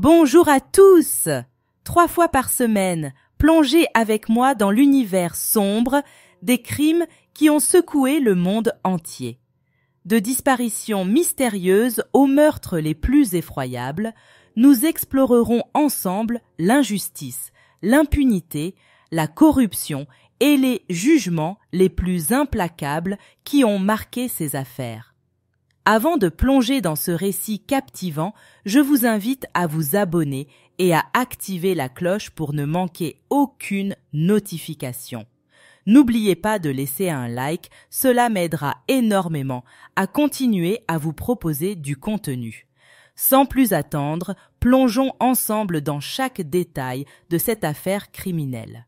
Bonjour à tous! 3 fois par semaine, plongez avec moi dans l'univers sombre des crimes qui ont secoué le monde entier. De disparitions mystérieuses aux meurtres les plus effroyables, nous explorerons ensemble l'injustice, l'impunité, la corruption et les jugements les plus implacables qui ont marqué ces affaires. Avant de plonger dans ce récit captivant, je vous invite à vous abonner et à activer la cloche pour ne manquer aucune notification. N'oubliez pas de laisser un like, cela m'aidera énormément à continuer à vous proposer du contenu. Sans plus attendre, plongeons ensemble dans chaque détail de cette affaire criminelle.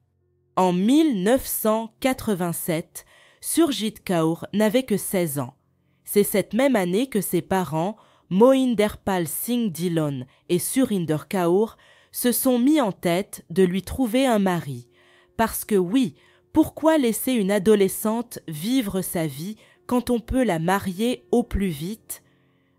En 1987, Surjit Kaur n'avait que 16 ans. C'est cette même année que ses parents, Mohinderpal Singh Dhillon et Surinder Kaur, se sont mis en tête de lui trouver un mari. Parce que oui, pourquoi laisser une adolescente vivre sa vie quand on peut la marier au plus vite?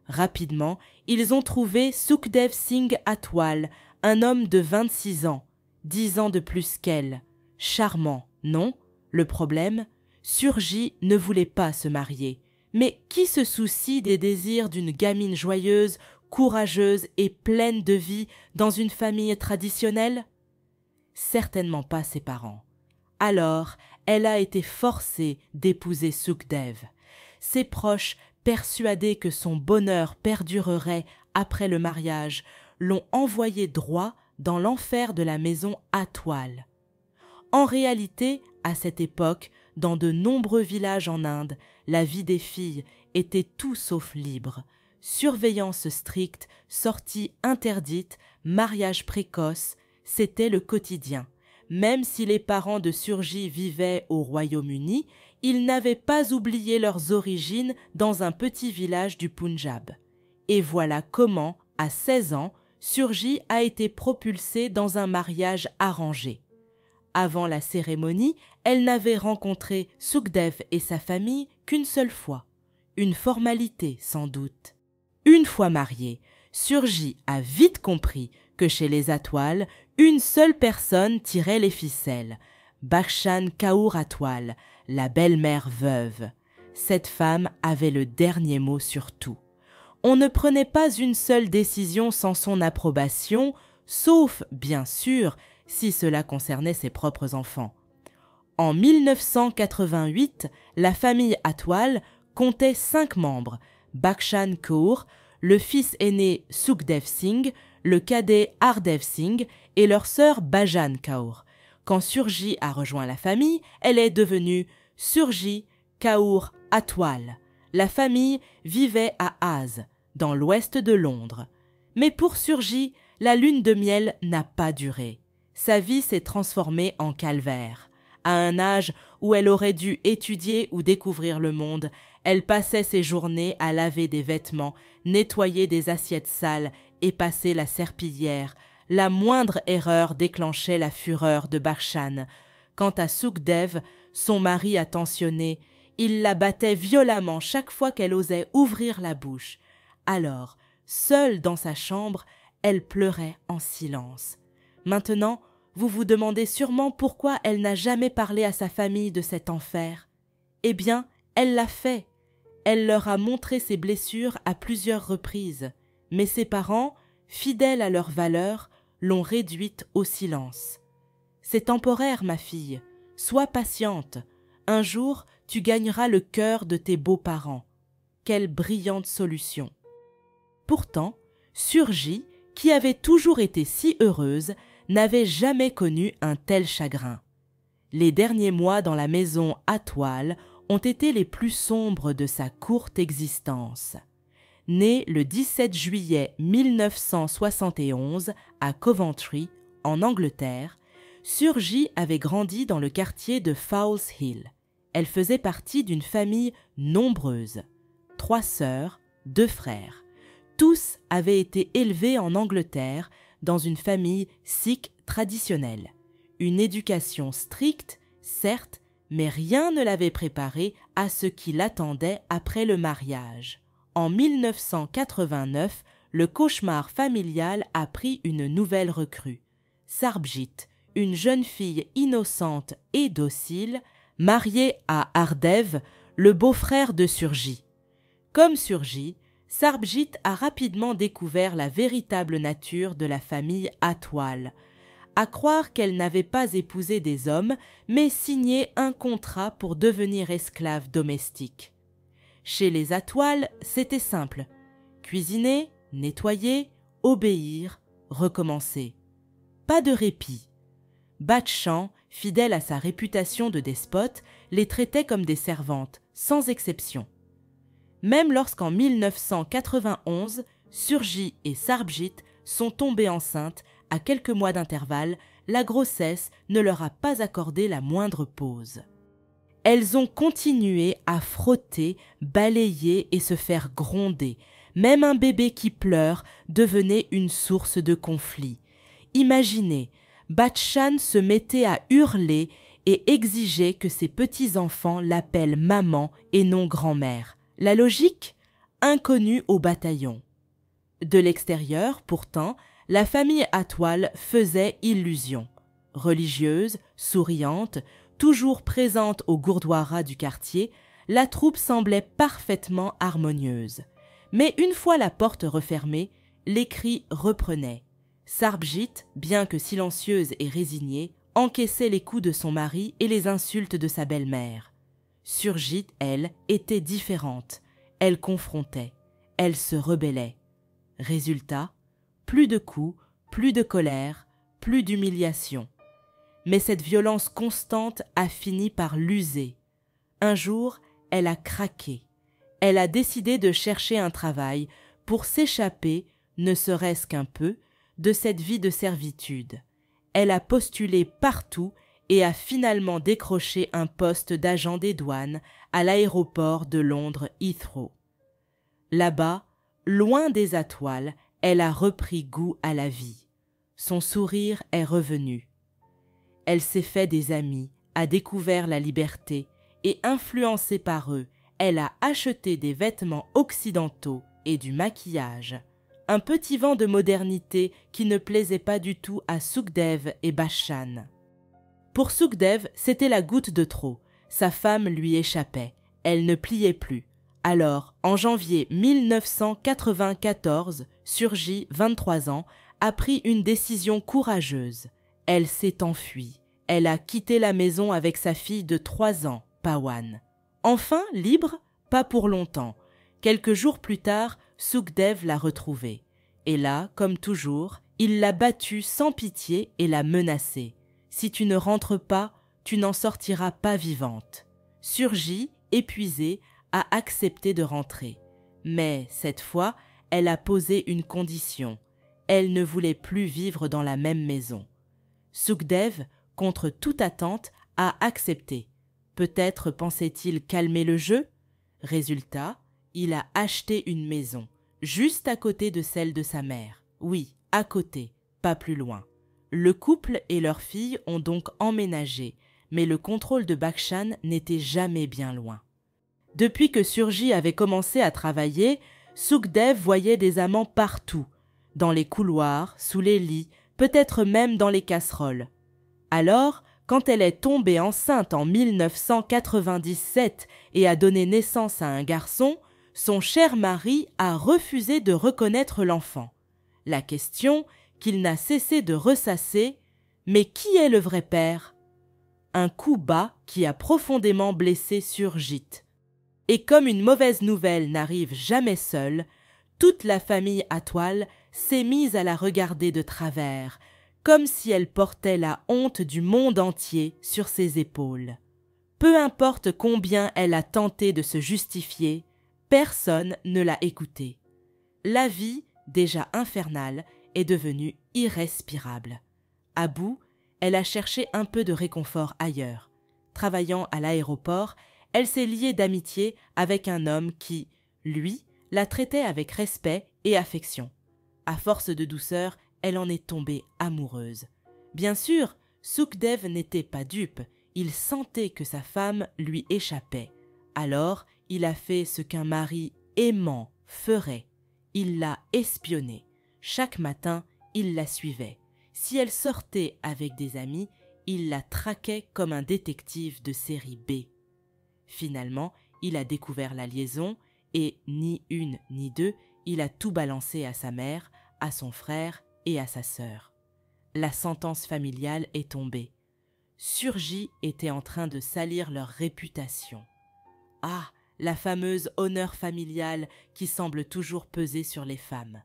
Rapidement, ils ont trouvé Sukhdev Singh Atwal, un homme de 26 ans, 10 ans de plus qu'elle. Charmant, non? Le problème, Surjit ne voulait pas se marier. Mais qui se soucie des désirs d'une gamine joyeuse, courageuse et pleine de vie dans une famille traditionnelle? Certainement pas ses parents. Alors, elle a été forcée d'épouser Sukhdev. Ses proches, persuadés que son bonheur perdurerait après le mariage, l'ont envoyée droit dans l'enfer de la maison Atwal. En réalité, à cette époque, dans de nombreux villages en Inde, la vie des filles était tout sauf libre. Surveillance stricte, sorties interdites, mariage précoce, c'était le quotidien. Même si les parents de Surjit vivaient au Royaume-Uni, ils n'avaient pas oublié leurs origines dans un petit village du Punjab. Et voilà comment, à 16 ans, Surjit a été propulsée dans un mariage arrangé. Avant la cérémonie, elle n'avait rencontré Sukhdev et sa famille qu'une seule fois. Une formalité, sans doute. Une fois mariée, Surjit a vite compris que chez les Atwal, une seule personne tirait les ficelles. Bakshan Kaur Atwal, la belle-mère veuve. Cette femme avait le dernier mot sur tout. On ne prenait pas une seule décision sans son approbation, sauf, bien sûr, si cela concernait ses propres enfants. En 1988, la famille Atwal comptait 5 membres, Bakshan Kaur, le fils aîné Sukhdev Singh, le cadet Hardev Singh et leur sœur Bajan Kaur. Quand Surjit a rejoint la famille, elle est devenue Surjit Kaur Atwal. La famille vivait à Az, dans l'ouest de Londres. Mais pour Surjit, la lune de miel n'a pas duré. Sa vie s'est transformée en calvaire. À un âge où elle aurait dû étudier ou découvrir le monde, elle passait ses journées à laver des vêtements, nettoyer des assiettes sales et passer la serpillière. La moindre erreur déclenchait la fureur de Bakshan. Quant à Sukhdev, son mari attentionné, il la battait violemment chaque fois qu'elle osait ouvrir la bouche. Alors, seule dans sa chambre, elle pleurait en silence. Maintenant, vous vous demandez sûrement pourquoi elle n'a jamais parlé à sa famille de cet enfer. Eh bien, elle l'a fait. Elle leur a montré ses blessures à plusieurs reprises. Mais ses parents, fidèles à leurs valeurs, l'ont réduite au silence. C'est temporaire, ma fille. Sois patiente. Un jour, tu gagneras le cœur de tes beaux-parents. Quelle brillante solution. Pourtant, Surjit, qui avait toujours été si heureuse, n'avait jamais connu un tel chagrin. Les derniers mois dans la maison Atwal ont été les plus sombres de sa courte existence. Née le 17 juillet 1971 à Coventry, en Angleterre, Surjit avait grandi dans le quartier de Fowles Hill. Elle faisait partie d'une famille nombreuse. 3 sœurs, 2 frères. Tous avaient été élevés en Angleterre dans une famille sikh traditionnelle. Une éducation stricte, certes, mais rien ne l'avait préparée à ce qui l'attendait après le mariage. En 1989, le cauchemar familial a pris une nouvelle recrue. Sarbjit, une jeune fille innocente et docile, mariée à Ardev, le beau-frère de Surji. Comme Surji, Sarbjit a rapidement découvert la véritable nature de la famille Atwal, à croire qu'elle n'avait pas épousé des hommes, mais signé un contrat pour devenir esclave domestique. Chez les Atwal, c'était simple. Cuisiner, nettoyer, obéir, recommencer. Pas de répit. Batchan, fidèle à sa réputation de despote, les traitait comme des servantes, sans exception. Même lorsqu'en 1991, Surji et Sarbjit sont tombées enceintes, à quelques mois d'intervalle, la grossesse ne leur a pas accordé la moindre pause. Elles ont continué à frotter, balayer et se faire gronder. Même un bébé qui pleure devenait une source de conflit. Imaginez, Batchan se mettait à hurler et exigeait que ses petits-enfants l'appellent maman et non grand-mère. La logique? Inconnue au bataillon. De l'extérieur, pourtant, la famille Atwal faisait illusion. Religieuse, souriante, toujours présente au Gurdwara du quartier, la troupe semblait parfaitement harmonieuse. Mais une fois la porte refermée, les cris reprenaient. Sarbjit, bien que silencieuse et résignée, encaissait les coups de son mari et les insultes de sa belle-mère. Surjit, elle, était différente. Elle confrontait. Elle se rebellait. Résultat, plus de coups, plus de colère, plus d'humiliation. Mais cette violence constante a fini par l'user. Un jour, elle a craqué. Elle a décidé de chercher un travail pour s'échapper, ne serait-ce qu'un peu, de cette vie de servitude. Elle a postulé partout et a finalement décroché un poste d'agent des douanes à l'aéroport de Londres Heathrow. Là-bas, loin des Atwal, elle a repris goût à la vie. Son sourire est revenu. Elle s'est fait des amis, a découvert la liberté et, influencée par eux, elle a acheté des vêtements occidentaux et du maquillage. Un petit vent de modernité qui ne plaisait pas du tout à Sukhdev et Batchan. Pour Sukhdev, c'était la goutte de trop. Sa femme lui échappait. Elle ne pliait plus. Alors, en janvier 1994, Surji, 23 ans, a pris une décision courageuse. Elle s'est enfuie. Elle a quitté la maison avec sa fille de 3 ans, Pawan. Enfin, libre, pas pour longtemps. Quelques jours plus tard, Sukhdev l'a retrouvée. Et là, comme toujours, il l'a battue sans pitié et l'a menacée. Si tu ne rentres pas, tu n'en sortiras pas vivante. Surji, épuisée, a accepté de rentrer. Mais, cette fois, elle a posé une condition. Elle ne voulait plus vivre dans la même maison. Sukhdev, contre toute attente, a accepté. Peut-être pensait-il calmer le jeu? Résultat, il a acheté une maison, juste à côté de celle de sa mère. Oui, à côté, pas plus loin. Le couple et leur fille ont donc emménagé, mais le contrôle de Batchan n'était jamais bien loin. Depuis que Surji avait commencé à travailler, Sukhdev voyait des amants partout, dans les couloirs, sous les lits, peut-être même dans les casseroles. Alors, quand elle est tombée enceinte en 1997 et a donné naissance à un garçon, son cher mari a refusé de reconnaître l'enfant. La question qu'il n'a cessé de ressasser, mais qui est le vrai père? Un coup bas qui a profondément blessé Surjit. Et comme une mauvaise nouvelle n'arrive jamais seule, toute la famille Atwal s'est mise à la regarder de travers, comme si elle portait la honte du monde entier sur ses épaules. Peu importe combien elle a tenté de se justifier, personne ne l'a écoutée. La vie, déjà infernale, est devenue irrespirable. À bout, elle a cherché un peu de réconfort ailleurs. Travaillant à l'aéroport, elle s'est liée d'amitié avec un homme qui, lui, la traitait avec respect et affection. À force de douceur, elle en est tombée amoureuse. Bien sûr, Sukhdev n'était pas dupe, il sentait que sa femme lui échappait. Alors, il a fait ce qu'un mari aimant ferait. Il l'a espionnée. Chaque matin, il la suivait. Si elle sortait avec des amis, il la traquait comme un détective de série B. Finalement, il a découvert la liaison et, ni une ni deux, il a tout balancé à sa mère, à son frère et à sa sœur. La sentence familiale est tombée. Surgi était en train de salir leur réputation. Ah, la fameuse honneur familial qui semble toujours peser sur les femmes.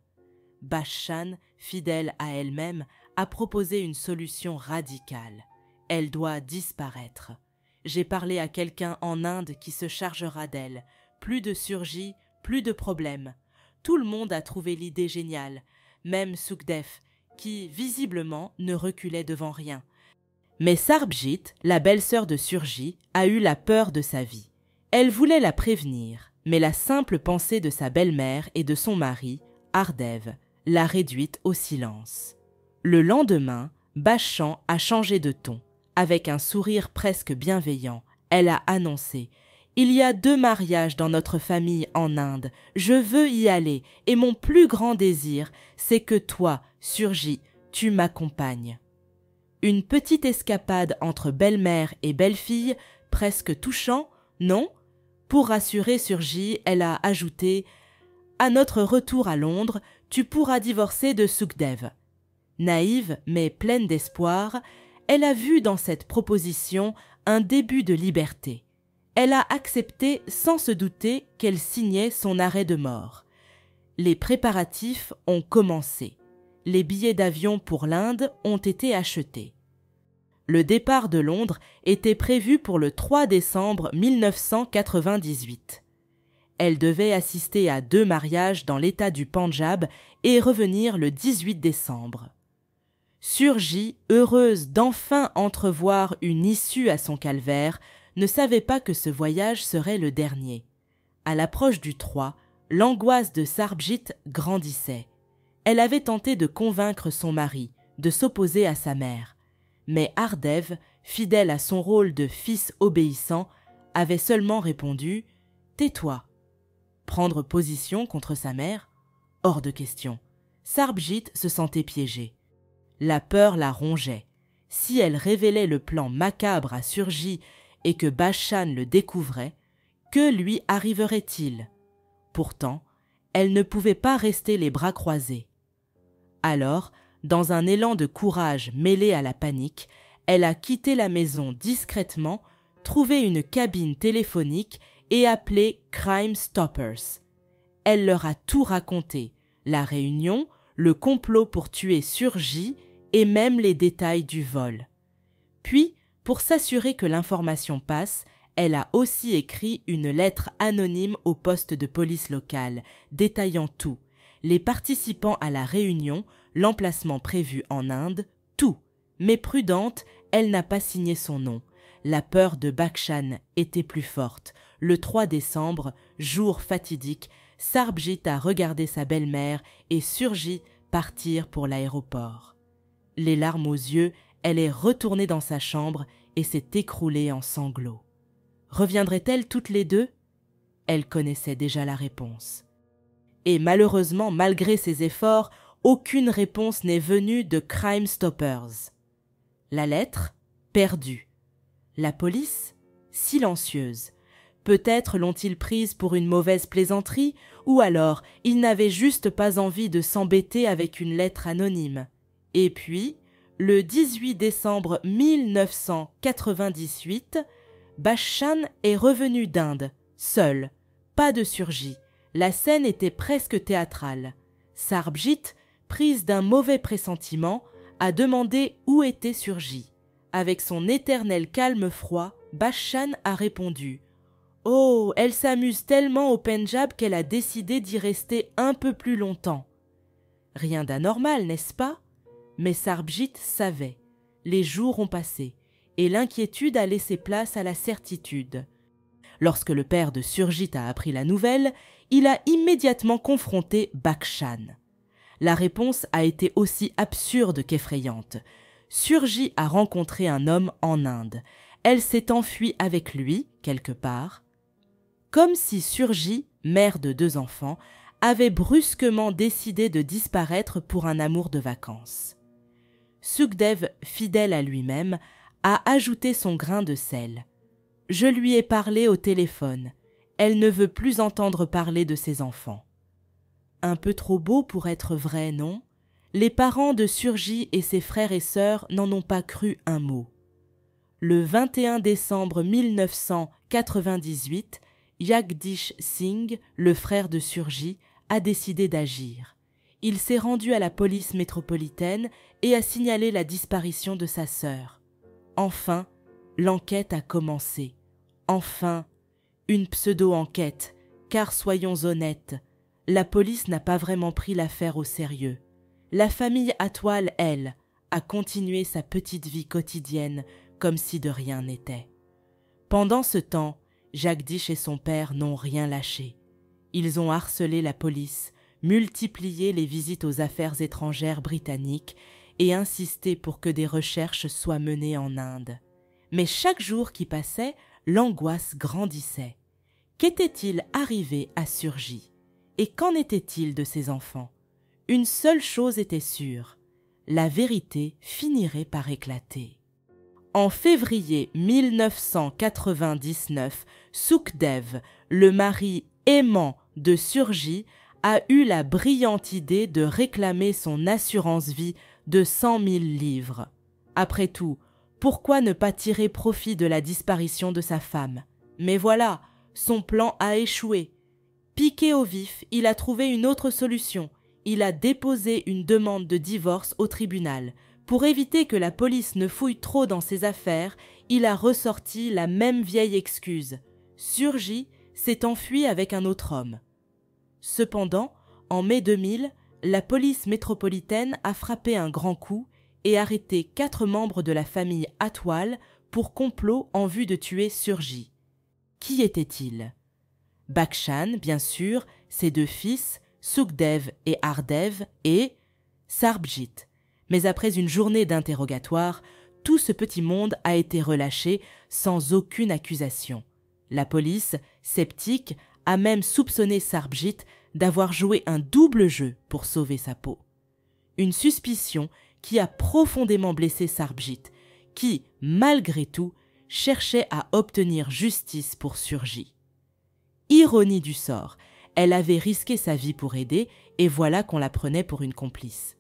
Bash-Chan, fidèle à elle-même, a proposé une solution radicale. Elle doit disparaître. J'ai parlé à quelqu'un en Inde qui se chargera d'elle. Plus de Surgi, plus de problèmes. Tout le monde a trouvé l'idée géniale, même Sukhdev, qui, visiblement, ne reculait devant rien. Mais Sarbjit, la belle-sœur de Surgi, a eu la peur de sa vie. Elle voulait la prévenir, mais la simple pensée de sa belle-mère et de son mari, Ardev, l'a réduite au silence. Le lendemain, Bachan a changé de ton. Avec un sourire presque bienveillant, elle a annoncé « Il y a 2 mariages dans notre famille en Inde. Je veux y aller et mon plus grand désir, c'est que toi, Surgi, tu m'accompagnes. » Une petite escapade entre belle-mère et belle-fille, presque touchant, non? Pour rassurer Surgi, elle a ajouté « À notre retour à Londres, tu pourras divorcer de Sukhdev. » Naïve, mais pleine d'espoir, elle a vu dans cette proposition un début de liberté. Elle a accepté sans se douter qu'elle signait son arrêt de mort. Les préparatifs ont commencé. Les billets d'avion pour l'Inde ont été achetés. Le départ de Londres était prévu pour le 3 décembre 1998. Elle devait assister à 2 mariages dans l'état du Pendjab et revenir le 18 décembre. Surgi, heureuse d'enfin entrevoir une issue à son calvaire, ne savait pas que ce voyage serait le dernier. À l'approche du 3, l'angoisse de Sarbjit grandissait. Elle avait tenté de convaincre son mari, de s'opposer à sa mère. Mais Ardev, fidèle à son rôle de fils obéissant, avait seulement répondu « Tais-toi ». Prendre position contre sa mère? Hors de question. Sarbjit se sentait piégée. La peur la rongeait. Si elle révélait le plan macabre à Surgi et que Bachan le découvrait, que lui arriverait-il? Pourtant, elle ne pouvait pas rester les bras croisés. Alors, dans un élan de courage mêlé à la panique, elle a quitté la maison discrètement, trouvé une cabine téléphonique et appelé Crime Stoppers. Elle leur a tout raconté, la réunion, le complot pour tuer Surgi et même les détails du vol. Puis, pour s'assurer que l'information passe, elle a aussi écrit une lettre anonyme au poste de police local, détaillant tout, les participants à la réunion, l'emplacement prévu en Inde, tout. Mais prudente, elle n'a pas signé son nom. La peur de Bachan était plus forte. Le 3 décembre, jour fatidique, Sarbjit a regardé sa belle-mère et Surgi partir pour l'aéroport. Les larmes aux yeux, elle est retournée dans sa chambre et s'est écroulée en sanglots. Reviendraient-elles toutes les 2? Elle connaissait déjà la réponse. Et malheureusement, malgré ses efforts, aucune réponse n'est venue de Crime Stoppers. La lettre? Perdue. La police? Silencieuse. Peut-être l'ont-ils prise pour une mauvaise plaisanterie, ou alors ils n'avaient juste pas envie de s'embêter avec une lettre anonyme. Et puis, le 18 décembre 1998, Bachan est revenu d'Inde, seul, pas de Surgi. La scène était presque théâtrale. Sarbjit, prise d'un mauvais pressentiment, a demandé où était Surgi. Avec son éternel calme froid, Bachan a répondu « Oh, elle s'amuse tellement au Pendjab qu'elle a décidé d'y rester un peu plus longtemps. » Rien d'anormal, n'est-ce pas? Mais Sarbjit savait. Les jours ont passé, et l'inquiétude a laissé place à la certitude. Lorsque le père de Surjit a appris la nouvelle, il a immédiatement confronté Bachan. La réponse a été aussi absurde qu'effrayante. Surgi a rencontré un homme en Inde. Elle s'est enfuie avec lui, quelque part. Comme si Surgi, mère de 2 enfants, avait brusquement décidé de disparaître pour un amour de vacances. Sukhdev, fidèle à lui-même, a ajouté son grain de sel. « Je lui ai parlé au téléphone. Elle ne veut plus entendre parler de ses enfants. » Un peu trop beau pour être vrai, non? Les parents de Surji et ses frères et sœurs n'en ont pas cru un mot. Le 21 décembre 1998, Jagdish Singh, le frère de Surji, a décidé d'agir. Il s'est rendu à la police métropolitaine et a signalé la disparition de sa sœur. Enfin, l'enquête a commencé. Enfin, une pseudo-enquête, car soyons honnêtes, la police n'a pas vraiment pris l'affaire au sérieux. La famille Atwal, elle, a continué sa petite vie quotidienne comme si de rien n'était. Pendant ce temps, Jagdish et son père n'ont rien lâché. Ils ont harcelé la police, multiplié les visites aux affaires étrangères britanniques et insisté pour que des recherches soient menées en Inde. Mais chaque jour qui passait, l'angoisse grandissait. Qu'était-il arrivé à Surji? Et qu'en était-il de ses enfants? Une seule chose était sûre, la vérité finirait par éclater. En février 1999, Sukhdev, le mari aimant de Surji, a eu la brillante idée de réclamer son assurance-vie de 100 000 livres. Après tout, pourquoi ne pas tirer profit de la disparition de sa femme? Mais voilà, son plan a échoué. Piqué au vif, il a trouvé une autre solution. Il a déposé une demande de divorce au tribunal. Pour éviter que la police ne fouille trop dans ses affaires, il a ressorti la même vieille excuse. Surji s'est enfui avec un autre homme. Cependant, en mai 2000, la police métropolitaine a frappé un grand coup et arrêté 4 membres de la famille Atwal pour complot en vue de tuer Surji. Qui était-il? Bakshan, bien sûr, ses 2 fils, Sukhdev et Hardev, et Sarbjit. Mais après une journée d'interrogatoire, tout ce petit monde a été relâché sans aucune accusation. La police, sceptique, a même soupçonné Sarbjit d'avoir joué un double jeu pour sauver sa peau. Une suspicion qui a profondément blessé Sarbjit, qui, malgré tout, cherchait à obtenir justice pour Surji. Ironie du sort, elle avait risqué sa vie pour aider et voilà qu'on la prenait pour une complice.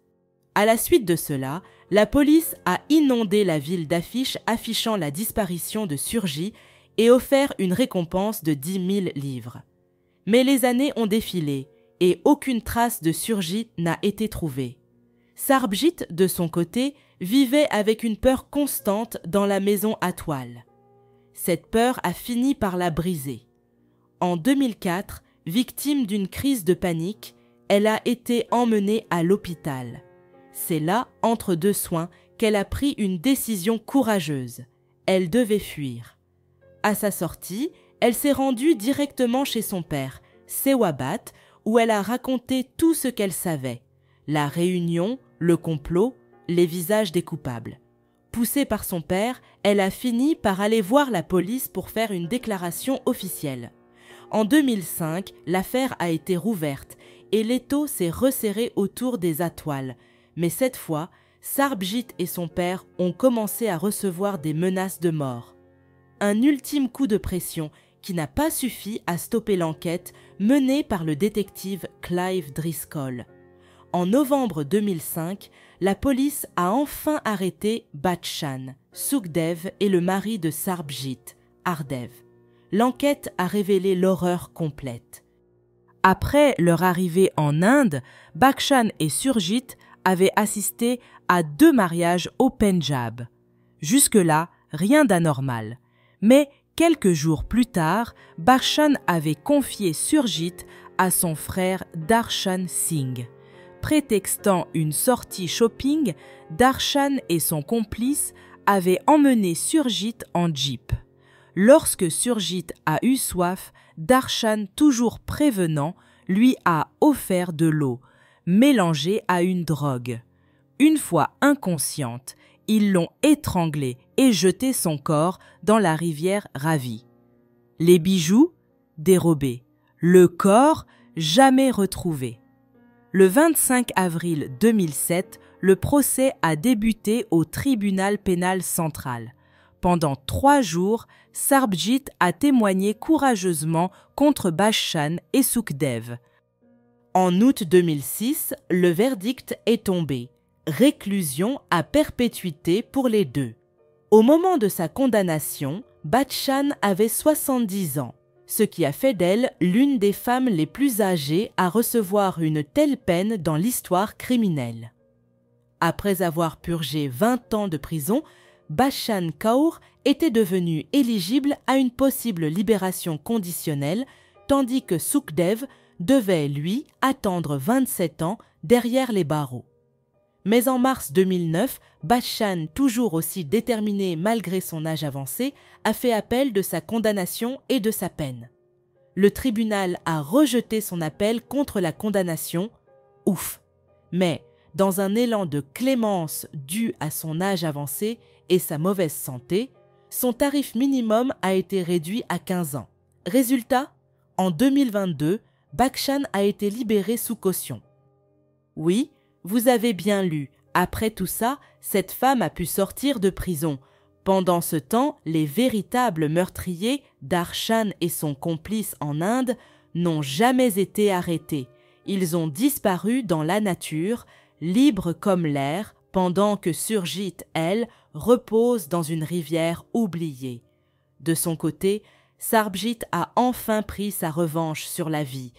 À la suite de cela, la police a inondé la ville d'affiches affichant la disparition de Surji et offert une récompense de 10 000 livres. Mais les années ont défilé et aucune trace de Surji n'a été trouvée. Sarbjit, de son côté, vivait avec une peur constante dans la maison Atwal. Cette peur a fini par la briser. En 2004, victime d'une crise de panique, elle a été emmenée à l'hôpital. C'est là, entre 2 soins, qu'elle a pris une décision courageuse. Elle devait fuir. À sa sortie, elle s'est rendue directement chez son père, Sewabat, où elle a raconté tout ce qu'elle savait. La réunion, le complot, les visages des coupables. Poussée par son père, elle a fini par aller voir la police pour faire une déclaration officielle. En 2005, l'affaire a été rouverte et l'étau s'est resserré autour des Atwal. Mais cette fois, Sarbjit et son père ont commencé à recevoir des menaces de mort. Un ultime coup de pression qui n'a pas suffi à stopper l'enquête menée par le détective Clive Driscoll. En novembre 2005, la police a enfin arrêté Bakshan, Sukhdev et le mari de Sarbjit, Hardev. L'enquête a révélé l'horreur complète. Après leur arrivée en Inde, Bakshan et Surjit avaient assisté à 2 mariages au Pendjab. Jusque-là, rien d'anormal. Mais quelques jours plus tard, Bakshan avait confié Surjit à son frère Darshan Singh. Prétextant une sortie shopping, Darshan et son complice avaient emmené Surjit en jeep. Lorsque Surjit a eu soif, Darshan, toujours prévenant, lui a offert de l'eau, mélangée à une drogue. Une fois inconsciente, ils l'ont étranglée et jeté son corps dans la rivière Ravi. Les bijoux? Dérobés. Le corps? jamais retrouvée. Le 25 avril 2007, le procès a débuté au tribunal pénal central. Pendant 3 jours, Sarbjit a témoigné courageusement contre Bachchan et Sukhdev. En août 2006, le verdict est tombé. Réclusion à perpétuité pour les deux. Au moment de sa condamnation, Bachchan avait 70 ans, ce qui a fait d'elle l'une des femmes les plus âgées à recevoir une telle peine dans l'histoire criminelle. Après avoir purgé 20 ans de prison, Bachchan Kaur était devenu éligible à une possible libération conditionnelle, tandis que Sukhdev devait, lui, attendre 27 ans derrière les barreaux. Mais en mars 2009, Bachchan, toujours aussi déterminé malgré son âge avancé, a fait appel de sa condamnation et de sa peine. Le tribunal a rejeté son appel contre la condamnation. Ouf! Mais, dans un élan de clémence dû à son âge avancé et sa mauvaise santé, son tarif minimum a été réduit à 15 ans. Résultat, en 2022, Bachchan a été libéré sous caution. Oui, vous avez bien lu. Après tout ça, cette femme a pu sortir de prison. Pendant ce temps, les véritables meurtriers, Darshan et son complice en Inde, n'ont jamais été arrêtés. Ils ont disparu dans la nature, libres comme l'air, pendant que Surjit, elle, repose dans une rivière oubliée. De son côté, Sarbjit a enfin pris sa revanche sur la vie.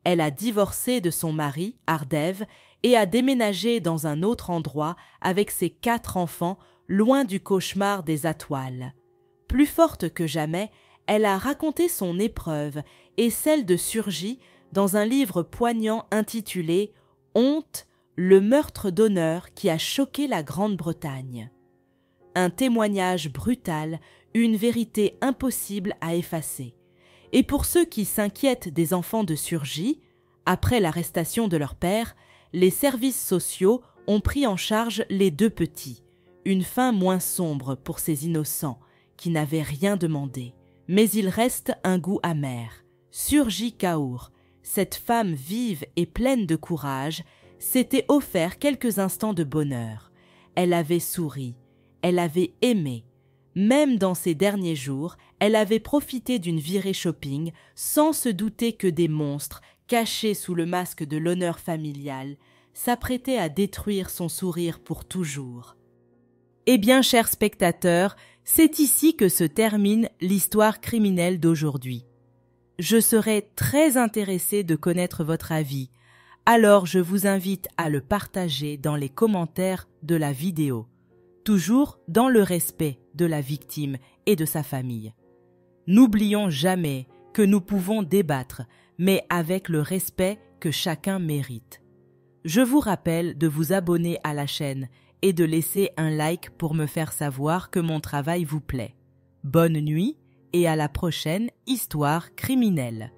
Elle a divorcé de son mari, Ardev, et a déménagé dans un autre endroit avec ses 4 enfants, loin du cauchemar des Atwal. Plus forte que jamais, elle a raconté son épreuve et celle de Surjit dans un livre poignant intitulé « Honte, le meurtre d'honneur qui a choqué la Grande-Bretagne ». Un témoignage brutal, une vérité impossible à effacer. Et pour ceux qui s'inquiètent des enfants de Surjit, après l'arrestation de leur père, les services sociaux ont pris en charge les 2 petits. Une fin moins sombre pour ces innocents qui n'avaient rien demandé. Mais il reste un goût amer. Surjit Kaur, cette femme vive et pleine de courage, s'était offert quelques instants de bonheur. Elle avait souri, elle avait aimé. Même dans ces derniers jours, elle avait profité d'une virée shopping sans se douter que des monstres, cachés sous le masque de l'honneur familial, s'apprêtaient à détruire son sourire pour toujours. Eh bien, chers spectateurs, c'est ici que se termine l'histoire criminelle d'aujourd'hui. Je serais très intéressée de connaître votre avis, alors je vous invite à le partager dans les commentaires de la vidéo, toujours dans le respect de la victime et de sa famille. N'oublions jamais que nous pouvons débattre, mais avec le respect que chacun mérite. Je vous rappelle de vous abonner à la chaîne et de laisser un like pour me faire savoir que mon travail vous plaît. Bonne nuit et à la prochaine histoire criminelle.